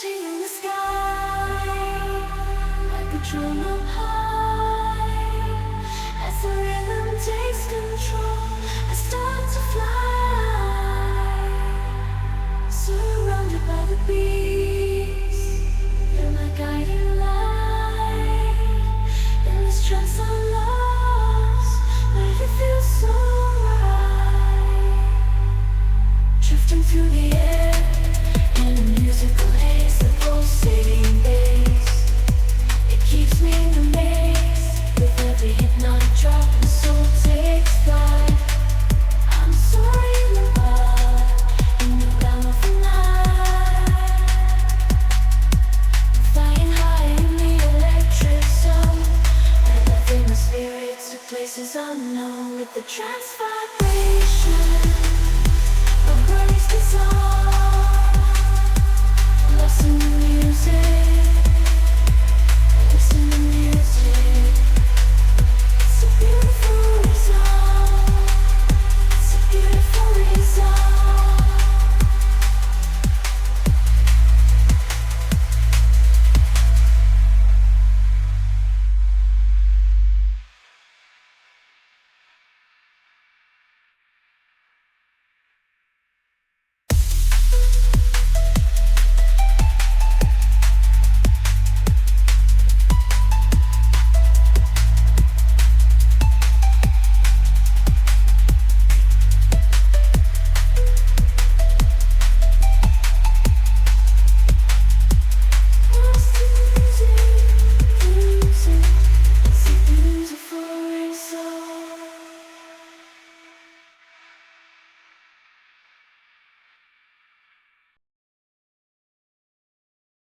floating in the sky, like a drone up high. As the rhythm takes control, I start to fly, surrounded by the beats. You're my guiding light. In this trance I'm lost, but it feels so right. Drifting through the air in a musical haze, the pulsating bass. It keeps me in the maze. With every hypnotic drop, the soul takes flight. I'm soaring in the mud, in the realm of the night. I'm flying high in the electric zone, where my spirit to places unknown. With the trance